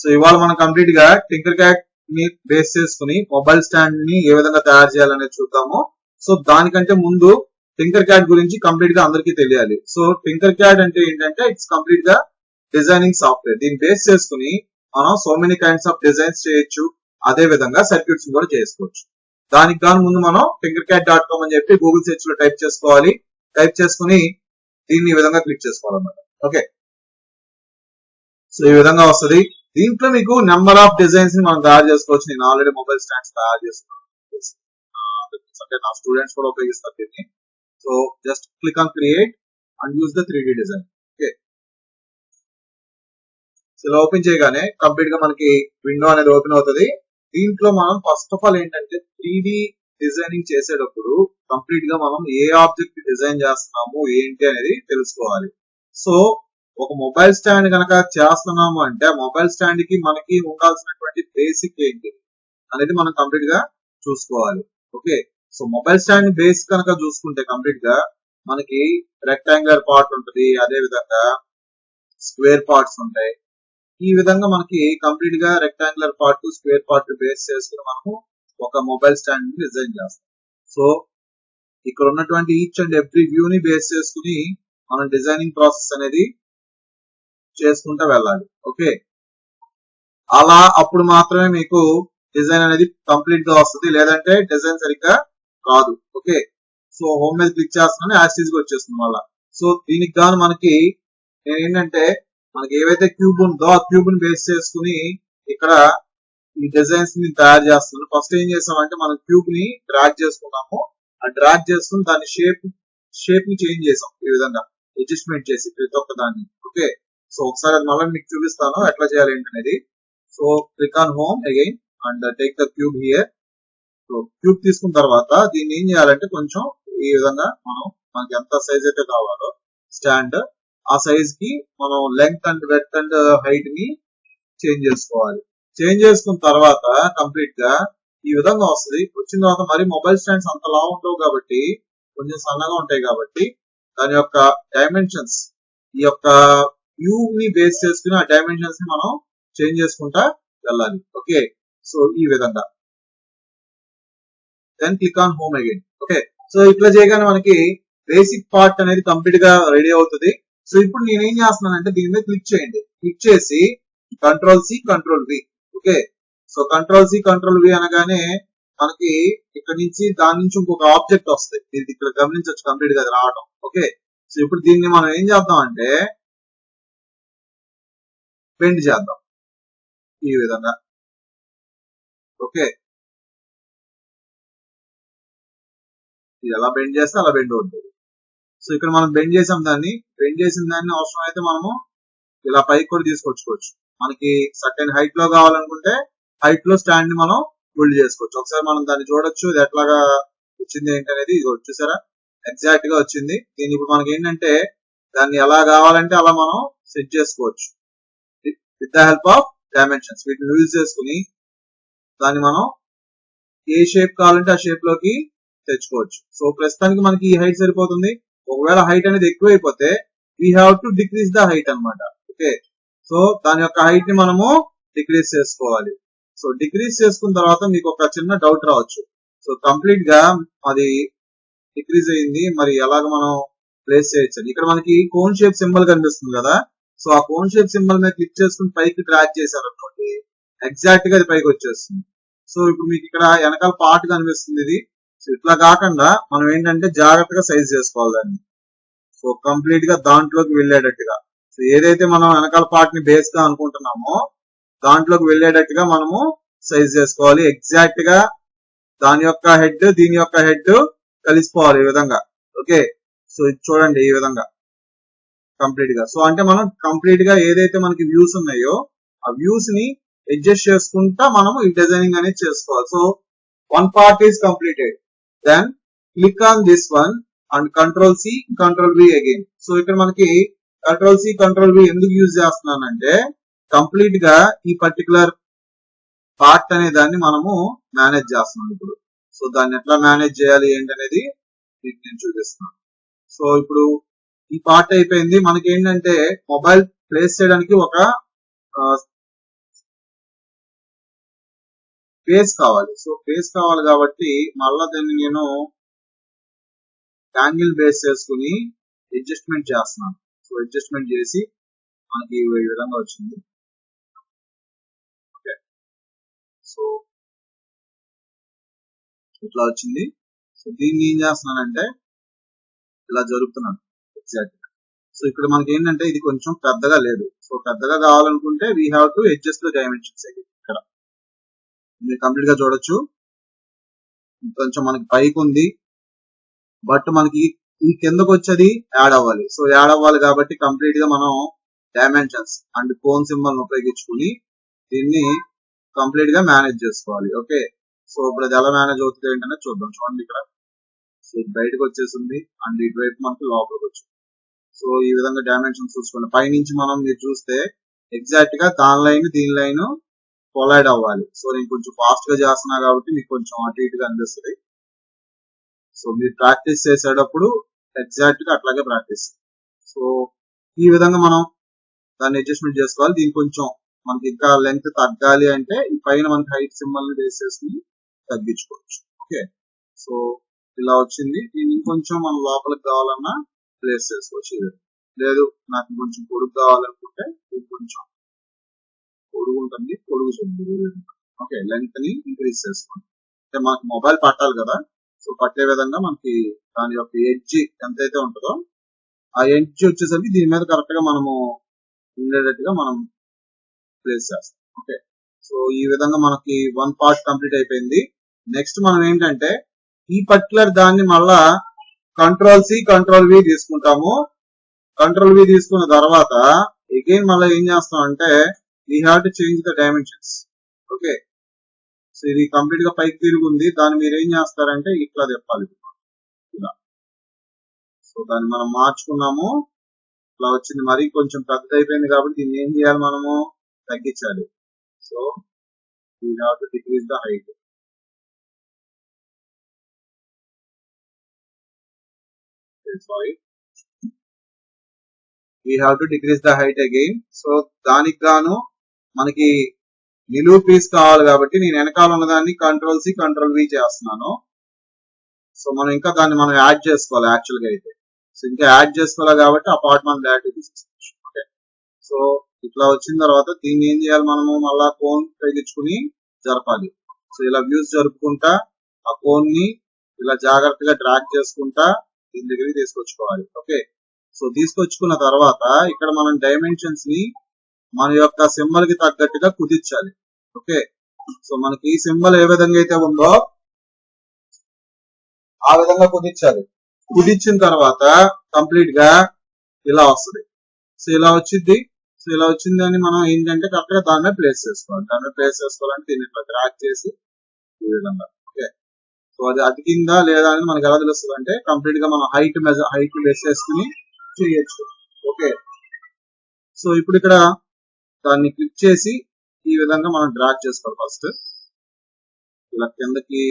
So ఇవాళ మనం complete గా టింకర్ క్యాట్ ని బేస్ చేసుకుని మొబైల్ స్టాండ్ ని ఏ విధంగా తయారు చేయాలనేది చూద్దాము. సో దానికంటే ముందు టింకర్ క్యాట్ గురించి కంప్లీట్ గా అందరికీ తెలియాలి. సో టింకర్ క్యాట్ అంటే ఏంటంటే ఇట్స్ కంప్లీట్ గా డిజైనింగ్ సాఫ్ట్వేర్. దీన్ని బేస్ చేసుకుని మనం so many kinds of designs చేయొచ్చు, అదే విధంగా సర్క్యూట్స్ కూడా చేసుకోవచ్చు. దానికి గాను ముందు మనం tinkercad.com అని చెప్పి గూగుల్ సెర్చ్ లో టైప్ చేసుకోవాలి. టైప్ చేసుకుని దీన్ని ఈ విధంగా క్లిక్ చేసుకోవాలన్నమాట. ఓకే, సో ఈ విధంగా వస్తుంది. దీంట్లో మీకు నెంబర్ ఆఫ్ డిజైన్స్ ని మనం తయారు చేసుకోవచ్చు. నేను ఆల్రెడీ మొబైల్ స్టాండ్స్ తయారు చేస్తున్నాను అంటే నా స్టూడెంట్స్ కూడా ఉపయోగిస్తారు దీన్ని. So just click on create and use the 3D design. Okay, so ఇలా ఓపెన్ చేయగానే కంప్లీట్ గా మనకి విండో అనేది ఓపెన్ అవుతుంది. దీంట్లో మనం ఫస్ట్ ఆఫ్ ఆల్ ఏంటంటే 3D డిజైనింగ్ చేసేటప్పుడు కంప్లీట్ గా మనం ఏ ఆబ్జెక్ట్ డిజైన్ చేస్తున్నాము ఏంటి అనేది తెలుసుకోవాలి. సో ఒక మొబైల్ స్టాండ్ కనుక చేస్తున్నాము అంటే మొబైల్ స్టాండ్ కి మనకి ఉండాల్సినటువంటి బేసిక్ ఏంటి అనేది మనం కంప్లీట్ గా చూసుకోవాలి. Okay, so mobile stand base కనుక చూసుకుంటే కంప్లీట్ గా మనకి రెక్టాంగులర్ పార్ట్ ఉంటుంది, అదే విధంగా స్క్వేర్ పార్ట్స్ ఉంటాయి. ఈ విధంగా మనకి కంప్లీట్ గా rectangular part, square part base చేసుకుని మనము ఒక మొబైల్ స్టాండ్ ని డిజైన్ చేస్తాం. సో ఇక్కడ ఉన్నటువంటి ఈచ్ అండ్ ఎవ్రీ వ్యూ ని బేస్ చేసుకుని మనం డిజైనింగ్ ప్రాసెస్ అనేది చేసుకుంటూ వెళ్ళాలి. ఓకే, అలా అప్పుడు మాత్రమే మీకు డిజైన్ అనేది కంప్లీట్ గా వస్తుంది, లేదంటే డిజైన్ సరిగ్గా రాదు. ఓకే, సో హోమ్ మీద క్లిక్ చేస్తున్నాను, యాస్టీజ్ గా వచ్చేస్తుంది మళ్ళా. సో దీనికి గాను మనకి నేను ఏంటంటే మనకి ఏవైతే క్యూబ్ ఉందో ఆ క్యూబ్ ని బేస్ చేసుకుని ఇక్కడ ఈ డిజైన్స్ ని తయారు చేస్తున్నాను. ఫస్ట్ ఏం చేసామంటే మనం క్యూబ్ ని డ్రాగ్ చేసుకున్నాము. ఆ డ్రాగ్ చేసుకుని దాని షేప్ ని చేంజ్ చేసాం, ఈ విధంగా అడ్జస్ట్మెంట్ చేసి ప్రతి ఒక్క దాన్ని. ఓకే, సో ఒకసారి అది మళ్ళీ మీకు చూపిస్తాను ఎట్లా చేయాలి ఏంటనేది. So click on home again and take the cube here. So cube తీసుకున్న తర్వాత దీన్ని ఏం చేయాలంటే కొంచెం ఈ విధంగా మనకి ఎంత సైజ్ అయితే కావాలో స్టాండ్, ఆ సైజ్ కి మనం length and width and height ని చేంజ్ చేసుకోవాలి. చేంజ్ చేసుకున్న తర్వాత కంప్లీట్ గా ఈ విధంగా వస్తుంది. వచ్చిన తర్వాత మరి మొబైల్ స్టాండ్స్ అంత లావు ఉండవు కాబట్టి కొంచెం సన్నగా ఉంటాయి కాబట్టి దాని యొక్క డైమెన్షన్స్ ఈ యొక్క వ్యూ ని బేస్ చేసుకుని ఆ డైమెన్షన్స్ ని మనం చేంజ్ చేసుకుంటా వెళ్ళాలి. ఓకే, సో ఈ విధంగా then click on home again. Okay, so ఇట్లా చేయగానే మనకి బేసిక్ పార్ట్ అనేది కంప్లీట్ గా రెడీ అవుతుంది. సో ఇప్పుడు నేనేం చేస్తున్నానంటే దీని మీద క్లిక్ చేయండి. క్లిక్ చేసి Ctrl+C Ctrl+V. Okay, so Ctrl+C Ctrl+V అనగానే మనకి ఇక్కడ నుంచి దాని నుంచి ఇంకొక ఆబ్జెక్ట్ వస్తుంది. ఇది ఇక్కడ గమనించవచ్చు కంప్లీట్ గా రావడం. ఓకే, సో ఇప్పుడు దీన్ని మనం ఏం చేద్దాం అంటే బెండ్ చేద్దాం ఈ విధంగా. ఓకే, ఇది ఎలా బెండ్ చేస్తే అలా బెండ్ అవుతుంది. సో ఇక్కడ మనం బెండ్ చేసాం దాన్ని. బెండ్ చేసిన దాన్ని అవసరం అయితే మనము ఇలా పైకి కూడా తీసుకొచ్చుకోవచ్చు. మనకి సర్టెన్ హైట్ లో కావాలనుకుంటే హైట్ లో స్టాండ్ ని మనం బిల్డ్ చేసుకోవచ్చు. ఒకసారి మనం దాన్ని చూడొచ్చు ఇది ఎట్లాగా వచ్చింది ఏంటనేది. ఇది చూసారా ఎగ్జాక్ట్ గా వచ్చింది. దీని ఇప్పుడు మనకి ఏంటంటే దాన్ని ఎలా కావాలంటే అలా మనం సెట్ చేసుకోవచ్చు with the help of dimensions. వీటిని యూజ్ చేసుకుని దాన్ని మనం ఏ షేప్ కావాలంటే ఆ షేప్ లోకి తెచ్చుకోవచ్చు. సో ప్రస్తుతానికి మనకి ఈ హైట్ సరిపోతుంది. ఒకవేళ హైట్ అనేది ఎక్కువైపోతే we have to decrease the height అనమాట. ఓకే, సో దాని యొక్క హైట్ ని మనము డిక్రీజ్ చేసుకోవాలి. సో డిక్రీజ్ చేసుకున్న తర్వాత మీకు ఒక చిన్న డౌట్ రావచ్చు. సో కంప్లీట్ గా అది డిక్రీజ్ అయింది, మరి ఎలాగ మనం ప్లేస్ చేయొచ్చు. ఇక్కడ మనకి కోన్ షేప్ సింబల్ కనిపిస్తుంది కదా. సో ఆ కోన్ షేప్ సింబల్ మీద క్లిక్ చేసుకుని పైకి డ్రాగ్ చేశారు అనుకోండి, ఎగ్జాక్ట్ గా అది పైకి వచ్చేస్తుంది. సో ఇప్పుడు మీకు ఇక్కడ వెనకాల పార్ట్ కనిపిస్తుంది ఇది. సో ఇట్లా కాకుండా మనం ఏంటంటే జాగ్రత్తగా సైజ్ చేసుకోవాలి దాన్ని. సో కంప్లీట్ గా దాంట్లోకి వెళ్ళేటట్టుగా, సో ఏదైతే మనం వెనకాల పార్ట్ ని బేస్ గా అనుకుంటున్నామో దాంట్లోకి వెళ్ళేటట్టుగా మనము సైజ్ చేసుకోవాలి. ఎగ్జాక్ట్ గా దాని యొక్క హెడ్ దీని యొక్క హెడ్ కలిసిపోవాలి ఈ విధంగా. ఓకే, సో ఇది చూడండి ఈ విధంగా కంప్లీట్ గా. సో అంటే మనం కంప్లీట్ గా ఏదైతే మనకి వ్యూస్ ఉన్నాయో ఆ వ్యూస్ ని అడ్జస్ట్ చేసుకుంటా మనము ఈ డిజైనింగ్ అనేది చేసుకోవాలి. So one part is completed. Then click on this one and Ctrl+C Ctrl+V again. So ఇక్కడ మనకి Ctrl+C Ctrl+V ఎందుకు యూజ్ చేస్తున్నానంటే కంప్లీట్ గా ఈ పర్టికులర్ పార్ట్ అనే దాన్ని మనము మేనేజ్ చేస్తున్నాం ఇప్పుడు. సో దాన్ని ఎట్లా మేనేజ్ చేయాలి ఏంటనేది మీకు నేను చూపిస్తున్నాను. సో ఇప్పుడు ఈ పార్ట్ అయిపోయింది. మనకి ఏంటంటే మొబైల్ ప్లేస్ చేయడానికి ఒక బేస్ కావాలి. సో బేస్ కావాలి కాబట్టి మళ్ళా దాన్ని నేను యాంగిల్ బేస్ చేసుకుని అడ్జస్ట్మెంట్ చేస్తున్నాను. సో అడ్జస్ట్మెంట్ చేసి మనకి ఈ విధంగా వచ్చింది. ఓకే, సో ఇట్లా వచ్చింది. సో దీన్ని ఏం చేస్తున్నానంటే ఇలా జరుపుతున్నాను ఎగ్జాక్ట్. సో ఇక్కడ మనకి ఏంటంటే ఇది కొంచెం పెద్దగా లేదు. సో పెద్దగా కావాలనుకుంటే we have to adjust the dimensions. ఇక్కడ మీరు కంప్లీట్ గా చూడొచ్చు. కొంచెం మనకి పైకి ఉంది, బట్ మనకి ఈ కిందకు వచ్చేది యాడ్ అవ్వాలి. సో యాడ్ అవ్వాలి కాబట్టి కంప్లీట్ గా మనం డైమెన్షన్స్ అండ్ కోన్ సింబల్ ఉపయోగించుకుని దీన్ని కంప్లీట్ గా మేనేజ్ చేసుకోవాలి. ఓకే, సో ఇప్పుడు అది ఎలా మేనేజ్ అవుతుంది ఏంటనే చూద్దాం. చూడండి ఇక్కడ. సో బయటకు వచ్చేసింది అండ్ ఇటువైపు మనకి లోపలికి వచ్చింది. సో ఈ విధంగా డైమెన్షన్స్ చూసుకోండి. పైనుంచి మనం మీరు చూస్తే ఎగ్జాక్ట్ గా దాని లైన్ దీని లైన్ కొలైడ్ అవ్వాలి. సో నేను కొంచెం ఫాస్ట్ గా చేస్తున్నా కాబట్టి మీకు కొంచెం అటు ఇటుగా అనిపిస్తుంది. సో మీరు ప్రాక్టీస్ చేసేటప్పుడు ఎగ్జాక్ట్ గా అట్లాగే ప్రాక్టీస్. సో ఈ విధంగా మనం దాన్ని అడ్జస్ట్మెంట్ చేసుకోవాలి. దీనికి కొంచెం మనకి ఇంకా లెంగ్త్ తగ్గాలి అంటే ఈ పైన మనకి హైట్ సింబల్ ని బేస్ చేసుకుని తగ్గించుకోవచ్చు. ఓకే, సో ఇలా వచ్చింది. దీన్ని కొంచెం మనం లోపలికి కావాలన్నా ప్లేస్ చేసుకోవచ్చు. లేదు నాకు కొంచెం పొడుగు కావాలనుకుంటే ఇది కొంచెం పొడుగు ఉంటుంది, పొడుగు చూడండి. ఓకే, లెంగ్త్ ని ఇంక్రీజ్ చేసుకోండి. అంటే మనకి మొబైల్ పట్టాలి కదా, సో పట్టే విధంగా మనకి దాని యొక్క ఎడ్జ్ ఎంతైతే ఉంటుందో ఆ ఎడ్జ్ వచ్చేసరికి దీని మీద కరెక్ట్ గా మనము ఉండేటట్టుగా మనం ప్లేస్ చేస్తాం. ఓకే, సో ఈ విధంగా మనకి వన్ పార్ట్ కంప్లీట్ అయిపోయింది. నెక్స్ట్ మనం ఏంటంటే ఈ పర్టికులర్ దాన్ని మళ్ళా కంట్రోల్ సి కంట్రోల్ వి తీసుకుంటాము. కంట్రోల్ వి తీసుకున్న తర్వాత అగైన్ మళ్ళీ ఏం చేస్తాం అంటే we have to change the dimensions. Okay, so ఇది కంప్లీట్ గా పైకి తిరుగుంది. దాన్ని మీరు ఏం చేస్తారంటే ఇట్లా చెప్పాలి ఇలా. సో దాన్ని మనం మార్చుకున్నాము, ఇట్లా వచ్చింది. మరి కొంచెం పెద్ద అయిపోయింది కాబట్టి దీన్ని ఏం చేయాలి, మనము తగ్గించాలి. So we have to decrease the height. Sorry, we have to decrease the height again. So దానికి గాను మనకి నిలువు పీస్ కావాలి కాబట్టి నేను వెనకాల ఉన్నదాన్ని కంట్రోల్ సి కంట్రోల్ వి చేస్తున్నాను. సో మనం ఇంకా దాన్ని మనం యాడ్ చేసుకోవాలి యాక్చువల్ గా అయితే. సో ఇంకా యాడ్ చేసుకోవాలి కాబట్టి ఆ పార్ట్ మనం యాడ్ తీసుకోవచ్చు. ఓకే, సో ఇట్లా వచ్చిన తర్వాత దీన్ని ఏం చేయాలి, మనము మళ్ళా కోన్ ఉపయోగించుకుని జరపాలి. సో ఇలా వ్యూస్ జరుపుకుంటా ఆ కోన్ ని ఇలా జాగ్రత్తగా డ్రాగ్ చేసుకుంటా దీని దగ్గరికి తీసుకొచ్చుకోవాలి. ఓకే, సో తీసుకొచ్చుకున్న తర్వాత ఇక్కడ మనం డైమెన్షన్స్ ని మన యొక్క సింబల్ కి తగ్గట్టుగా కుదించాలి. ఓకే, సో మనకి ఈ సింబల్ ఏ విధంగా అయితే ఉందో ఆ విధంగా కుదించాలి. కుదించిన తర్వాత కంప్లీట్ గా ఇలా వస్తుంది. సో ఇలా వచ్చింది. సో ఇలా వచ్చిందని మనం ఏంటంటే కరెక్ట్ గా దాని మీద ప్లేస్ చేసుకోవాలి. దాని మీద ప్లేస్ చేసుకోవాలంటే దీన్ని ఇట్లా డ్రాగ్ చేసి ఈ విధంగా. ఓకే, సో అది అతికిందా లేదా అనేది మనకి ఎలా తెలుస్తుంది అంటే కంప్లీట్ గా మనం హైట్ బేస్ చేసుకుని చేయొచ్చు. ఓకే, సో ఇప్పుడు ఇక్కడ దాన్ని క్లిక్ చేసి ఈ విధంగా మనం డ్రాగ్ చేసుకోవాలి. ఫస్ట్ ఇలా కిందకి,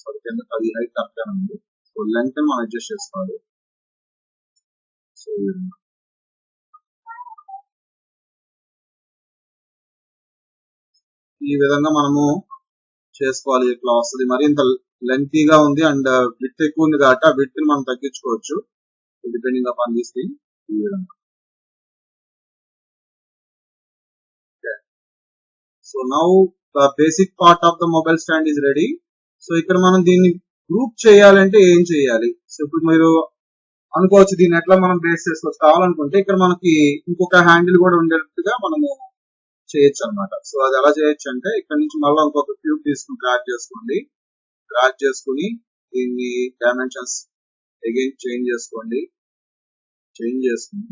సారీ కిందకి అది హైట్ కరెక్ట్ గా ఉంది. సో లెంగ్త్ మనం అడ్జస్ట్ చేసుకోవాలి. సో ఈ విధంగా మనము చేసుకోవాలి. ఇట్లా వస్తుంది. మరి ఇంత లెంతీగా ఉంది అండ్ విడ్త్ ఎక్కువ ఉంది కాబట్టి ఆ విడ్త్ ని మనం తగ్గించుకోవచ్చు డిపెండింగ్ అపాన్ దిస్ థింగ్. ఈ విధంగా. So now the basic part of the mobile stand is ready. So ఇక్కడ మనం దీన్ని గ్రూప్ చేయాలంటే ఏం చేయాలి? సో ఇప్పుడు మీరు అనుకోవచ్చు దీన్ని ఎట్లా మనం బేస్ చేసుకోవచ్చు. కావాలనుకుంటే ఇక్కడ మనకి ఇంకొక హ్యాండిల్ కూడా ఉండేట్టుగా మనము చేయొచ్చు అనమాట. సో అది ఎలా చేయొచ్చు అంటే ఇక్కడ నుంచి మళ్ళీ ఇంకొక క్యూబ్ తీసుకుని డ్రాగ్ చేసుకోండి. డ్రాగ్ చేసుకుని దీన్ని డైమెన్షన్స్ అగైన్ చేంజ్ చేసుకోండి. చేంజ్ చేసుకుని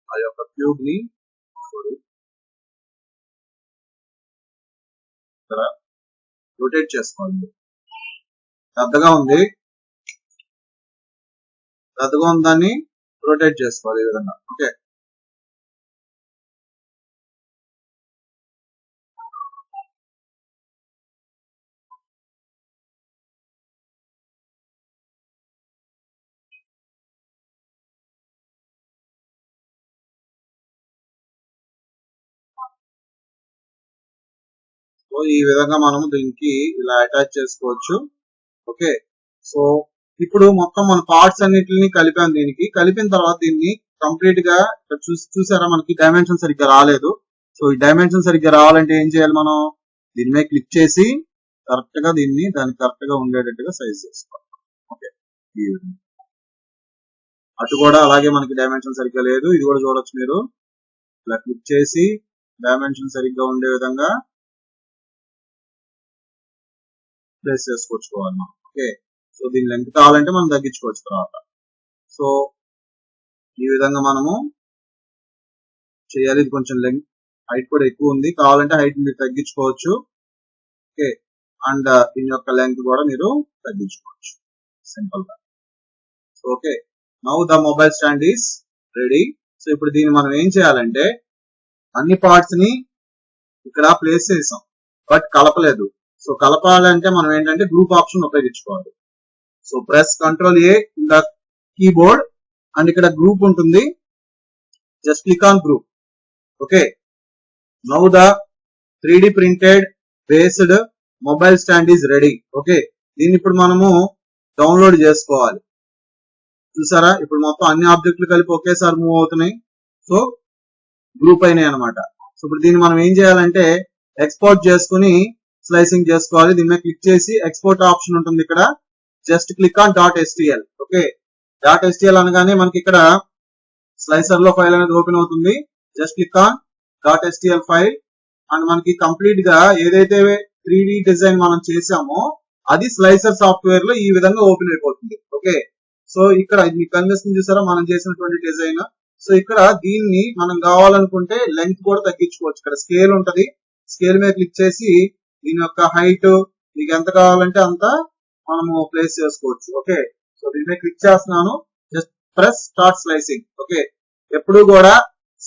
ఆ యొక్క క్యూబ్ ని ఇక్కడ రొటేట్ చేసుకోండి. పెద్దగా ఉంది, పెద్దగా ఉందని రొటేట్ చేసుకోవాలి ఈ విధంగా. ఓకే, సో ఈ విధంగా మనము దీనికి ఇలా అటాచ్ చేసుకోవచ్చు. ఓకే, సో ఇప్పుడు మొత్తం మన పార్ట్స్ అన్నిటిని కలిపాం. దీనికి కలిపిన తర్వాత దీన్ని కంప్లీట్ గా ఇక్కడ చూసారా, మనకి డైమెన్షన్ సరిగ్గా రాలేదు. సో ఈ డైమెన్షన్ సరిగ్గా రావాలంటే ఏం చేయాలి, మనం దీని మీద క్లిక్ చేసి కరెక్ట్ గా దీన్ని దానికి కరెక్ట్ గా ఉండేటట్టుగా సైజ్ చేసుకోవాలి. ఓకే, ఈ విధంగా. అటు కూడా అలాగే మనకి డైమెన్షన్ సరిగ్గా లేదు, ఇది కూడా చూడొచ్చు మీరు. ఇలా క్లిక్ చేసి డైమెన్షన్ సరిగ్గా ఉండే విధంగా ప్లేస్ చేసుకొచ్చుకోవాలి మనం. ఓకే, సో దీని లెంత్ కావాలంటే మనం తగ్గించుకోవచ్చు తర్వాత. సో ఈ విధంగా మనము చేయాలి. ఇది కొంచెం లెంత్ హైట్ కూడా ఎక్కువ ఉంది, కావాలంటే హైట్ మీరు తగ్గించుకోవచ్చు. ఓకే, అండ్ దీని యొక్క లెంత్ కూడా మీరు తగ్గించుకోవచ్చు సింపుల్ గా. Okay, now the mobile stand is ready. So ఇప్పుడు దీన్ని మనం ఏం చేయాలంటే అన్ని పార్ట్స్ ని ఇక్కడ ప్లేస్ చేసాం బట్ కలపలేదు. సో కలపాలంటే మనం ఏంటంటే గ్రూప్ ఆప్షన్ ఉపయోగించుకోవాలి. So press control A in the keyboard and ఇక్కడ గ్రూప్ ఉంటుంది, just click on group. Okay, now the 3D printed based mobile stand is ready. Okay, దీన్ని ఇప్పుడు మనము డౌన్లోడ్ చేసుకోవాలి. చూసారా, ఇప్పుడు మొత్తం అన్ని ఆబ్జెక్టులు కలిపి ఒకేసారి మూవ్ అవుతున్నాయి. సో గ్రూప్ అయినాయి అనమాట. సో ఇప్పుడు దీన్ని మనం ఏం చేయాలంటే ఎక్స్పోర్ట్ చేసుకుని స్లైసింగ్ చేసుకోవాలి. దీని మీద క్లిక్ చేసి ఎక్స్పోర్ట్ ఆప్షన్ ఉంటుంది ఇక్కడ, just click on .stl. Okay, .stl అనగానే మనకి ఇక్కడ స్లైసర్ లో ఫైల్ అనేది ఓపెన్ అవుతుంది. Just click on .stl file and మనకి కంప్లీట్ గా ఏదైతే 3D డిజైన్ మనం చేసామో అది స్లైసర్ సాఫ్ట్వేర్ లో ఈ విధంగా ఓపెన్ అయిపోతుంది. ఓకే, సో ఇక్కడ మీకు కనిపిస్తుంది చూసారా మనం చేసినటువంటి డిజైన్. సో ఇక్కడ దీన్ని మనం కావాలనుకుంటే లెంగ్త్ కూడా తగ్గించుకోవచ్చు. ఇక్కడ స్కేల్ ఉంటది, స్కేల్ మీద క్లిక్ చేసి దీని యొక్క హైట్ మీకు ఎంత కావాలంటే అంత మనము ప్లేస్ చేసుకోవచ్చు. ఓకే, సో దీని మీద క్లిక్ చేస్తున్నాను, just press start slicing. Okay, ఎప్పుడు కూడా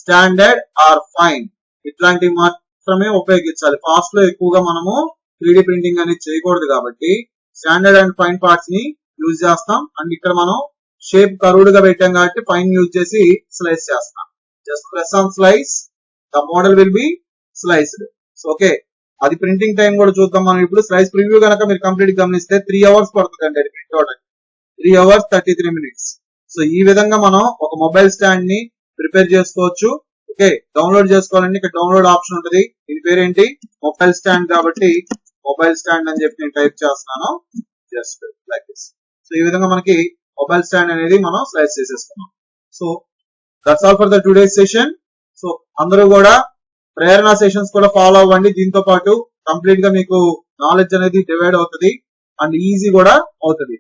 స్టాండర్డ్ ఆర్ ఫైన్ ఇట్లాంటివి మాత్రమే ఉపయోగించాలి. ఫాస్ట్ లో ఎక్కువగా మనము 3D ప్రింటింగ్ అనేది చేయకూడదు కాబట్టి స్టాండర్డ్ అండ్ ఫైన్ పార్ట్స్ ని యూజ్ చేస్తాం. అండ్ ఇక్కడ మనం షేప్ కర్వ్డ్ గా పెట్టాం కాబట్టి ఫైన్ యూజ్ చేసి స్లైస్ చేస్తాం. Just press on slice, the model will be sliced. Okay, అది ప్రింటింగ్ టైం కూడా చూద్దాం మనం ఇప్పుడు. స్లైస్ ప్రివ్యూ కనుక మీరు కంప్లీట్ గమనిస్తే 3 hours పడుతుందండి అది ప్రింట్ అవడానికి. 3 hours 33 minutes. సో ఈ విధంగా మనం ఒక మొబైల్ స్టాండ్ ని ప్రిపేర్ చేసుకోవచ్చు. ఓకే, డౌన్లోడ్ చేసుకోవాలంటే ఇక్కడ డౌన్లోడ్ ఆప్షన్ ఉంటుంది. దీని పేరేంటి, మొబైల్ స్టాండ్ కాబట్టి మొబైల్ స్టాండ్ అని చెప్పి నేను టైప్ చేస్తున్నాను, జస్ట్ లైక్ దిస్. సో ఈ విధంగా మనకి మొబైల్ స్టాండ్ అనేది మనం స్లైస్ చేసేస్తున్నాం. So that's all for the today's session. So అందరూ కూడా ప్రేరణ సెషన్స్ కూడా ఫాలో అవ్వండి. దీంతో పాటు కంప్లీట్ గా మీకు నాలెడ్జ్ అనేది డివైడ్ అవుతుంది అండ్ ఈజీ కూడా అవుతుంది.